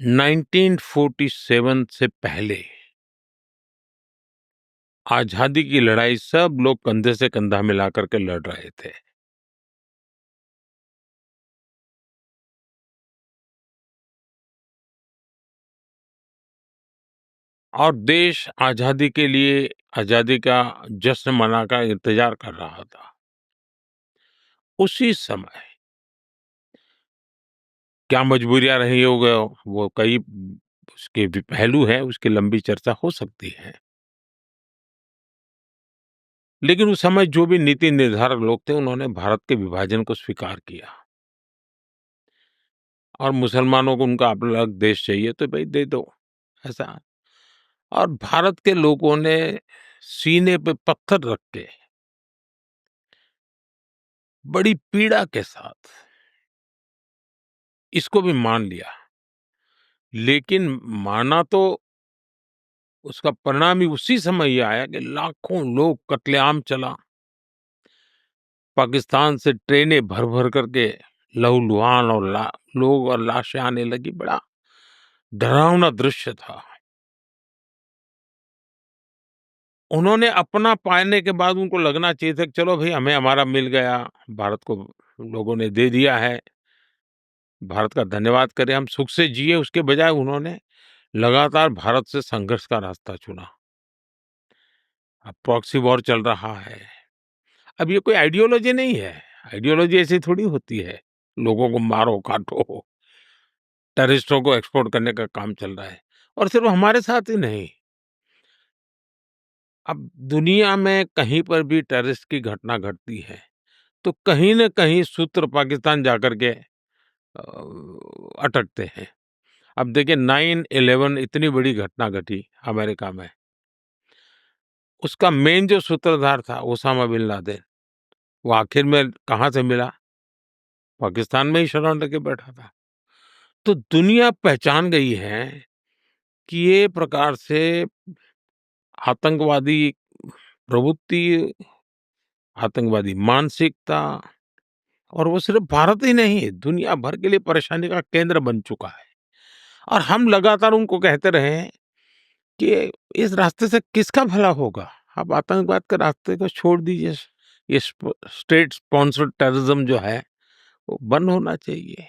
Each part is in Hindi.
1947 से पहले आजादी की लड़ाई सब लोग कंधे से कंधा मिला करके लड़ रहे थे। और देश आजादी के लिए आजादी का जश्न मना का इंतजार कर रहा था। उसी समय क्या मजबूरियां रही होंगी, वो कई उसके भी पहलू हैं, उसकी लंबी चर्चा हो सकती है। लेकिन उस समय जो भी नीति निर्धारक लोग थे, उन्होंने भारत के विभाजन को स्वीकार किया और मुसलमानों को उनका अलग देश चाहिए तो भाई दे दो, ऐसा। और भारत के लोगों ने सीने पे पत्थर रख के बड़ी पीड़ा के साथ इसको भी मान लिया। लेकिन माना तो उसका परिणाम ही उसी समय ये आया कि लाखों लोग, कत्लेआम चला। पाकिस्तान से ट्रेनें भर-भर करके लहूलुहान और लोग और लाशें आने लगी। बड़ा डरावना दृश्य था। उन्होंने अपना पाने के बाद उनको लगना चाहिए था कि चलो भई हमें हमारा मिल गया, भारत को लोगों ने दे दिया है, भारत का धन्यवाद करें, हम सुख से जिए। उसके बजाय उन्होंने लगातार भारत से संघर्ष का रास्ता चुना। अब प्रॉक्सी वॉर चल रहा है। अब ये कोई आइडियोलॉजी नहीं है। आइडियोलॉजी ऐसी थोड़ी होती है, लोगों को मारो, काटो, टेररिस्टों को एक्सपोर्ट करने का काम चल रहा है। और सिर्फ हमारे साथ ही नहीं, अब दुनिया में कहीं पर भी टेररिस्ट की घटना घटती है, तो कहीं न कहीं सूत्र पाकिस्तान जाकर के अटकते हैं। अब देखिए 9/11 इतनी बड़ी घटना घटी अमेरिका में, उसका मेन जो सूत्रधार था ओसामा बिन लादेन, वो आखिर में कहाँ से मिला? पाकिस्तान में ही शरण लेके बैठा था। तो दुनिया पहचान गई है कि ये प्रकार से आतंकवादी प्रवृत्ति, आतंकवादी मानसिकता, और वो सिर्फ भारत ही नहीं, दुनिया भर के लिए परेशानी का केंद्र बन चुका है। और हम लगातार उनको कहते रहे हैं कि इस रास्ते से किसका भला होगा? आप आतंकवाद के रास्ते को छोड़ दीजिए। ये स्टेट स्पॉन्सर्ड टेररिज्म जो है, वो बंद होना चाहिए।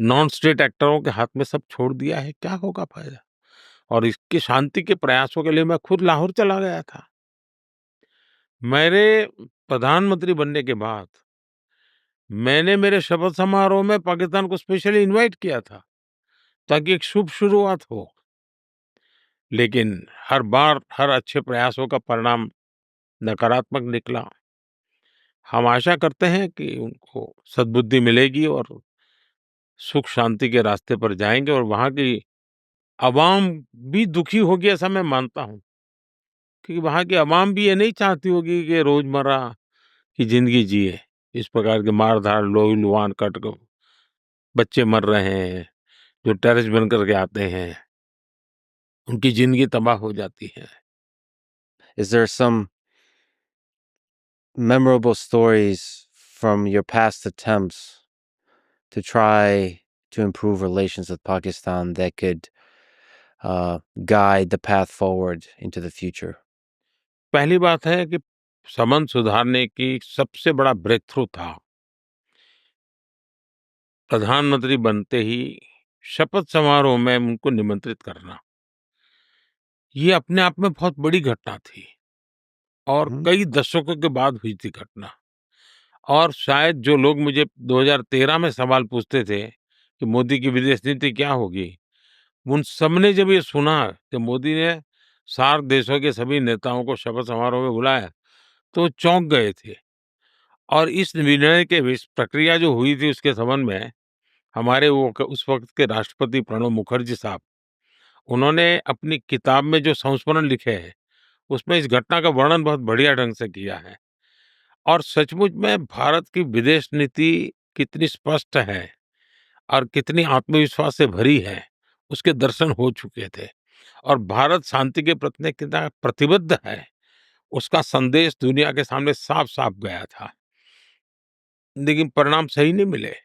नॉन स्टेट एक्टरों के हाथ में सब छोड़ दिया है, क्या होगा फायदा? और इसकी शांति के प्रयासों के लिए मैं खुद लाहौर चला गया था। मेरे प्रधानमंत्री बनने के बाद मैंने मेरे शपथ समारोह में पाकिस्तान को स्पेशली इनवाइट किया था, ताकि एक शुभ शुरुआत हो। लेकिन हर बार हर अच्छे प्रयासों का परिणाम नकारात्मक निकला। हम आशा करते हैं कि उनको सद्बुद्धि मिलेगी और सुख शांति के रास्ते पर जाएँगे, और वहाँ की अवाम भी दुखी होगी ऐसा मैं मानता हूँ। क्योंकि वहाँ की अवाम भी ये नहीं चाहती होगी कि रोज़मर्रा की ज़िंदगी जिए। इस प्रकार के मार-धाड़, लोही-लुहान, कट क बच्चे मर रहे हैं, जो टेररिस्ट बन कर के आते हैं, उनकी ज़िंदगी तबाह हो जाती है। Is there some memorable stories from your past attempts to try to improve relations with Pakistan that could guide the path forward into the future? पहली बात है कि संबंध सुधारने की सबसे बड़ा ब्रेक थ्रू था, प्रधानमंत्री बनते ही शपथ समारोह में उनको निमंत्रित करना। ये अपने आप में बहुत बड़ी घटना थी और Mhm. कई दशकों के बाद हुई थी घटना। और शायद जो लोग मुझे 2013 में सवाल पूछते थे कि मोदी की विदेश नीति क्या होगी, उन सबने जब ये सुना कि मोदी ने सार्क देशों के सभी नेताओं को शपथ समारोह में बुलाया, तो वो चौंक गए थे। और इस निर्णय के इस प्रक्रिया जो हुई थी उसके संबंध में हमारे उस वक्त के राष्ट्रपति प्रणब मुखर्जी साहब, उन्होंने अपनी किताब में जो संस्मरण लिखे हैं, उसमें इस घटना का वर्णन बहुत बढ़िया ढंग से किया है। और सचमुच में भारत की विदेश नीति कितनी स्पष्ट है और कितनी आत्मविश्वास से भरी है, उसके दर्शन हो चुके थे। और भारत शांति के प्रति कितना प्रतिबद्ध है, उसका संदेश दुनिया के सामने साफ-साफ गया था। लेकिन परिणाम सही नहीं मिले।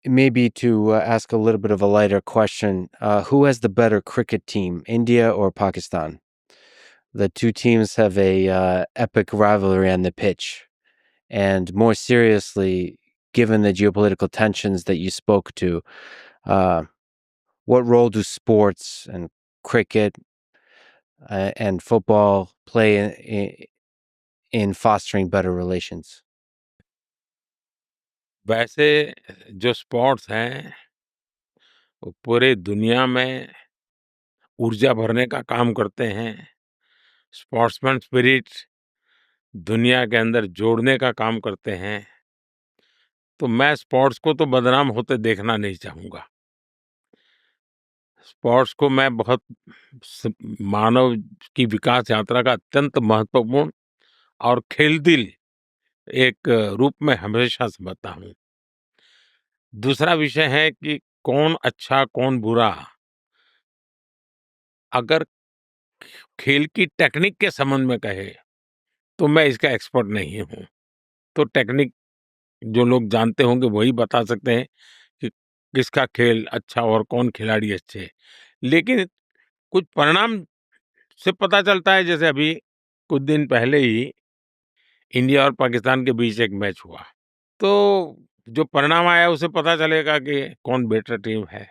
maybe to ask a little bit of a lighter question, who has the better cricket team, India or Pakistan? The two teams have a epic rivalry on the pitch. And more seriously, given the geopolitical tensions that you spoke to, uh, what role do sports and cricket and football play in fostering better relations? वैसे जो स्पोर्ट्स हैं, वो पूरे दुनिया में ऊर्जा भरने का काम करते हैं। स्पोर्ट्समैन स्पिरिट दुनिया के अंदर जोड़ने का काम करते हैं। तो मैं स्पोर्ट्स को तो बदनाम होते देखना नहीं चाहूँगा। स्पोर्ट्स को मैं बहुत स मानव की विकास यात्रा का अत्यंत महत्वपूर्ण और खेल-दिल एक रूप में हमेशा समझता हूँ। दूसरा विषय है कि कौन अच्छा, कौन बुरा, अगर खेल की टेक्निक के संबंध में कहे, तो मैं इसका एक्सपर्ट नहीं हूँ। तो टेक्निक जो लोग जानते होंगे वही बता सकते हैं कि किसका खेल अच्छा और कौन खिलाड़ी अच्छे हैं। लेकिन कुछ परिणाम से पता चलता है, जैसे अभी कुछ दिन पहले ही इंडिया और पाकिस्तान के बीच एक मैच हुआ। तो जो परिणाम आया उससे पता चलेगा कि कौन बेटर टीम है।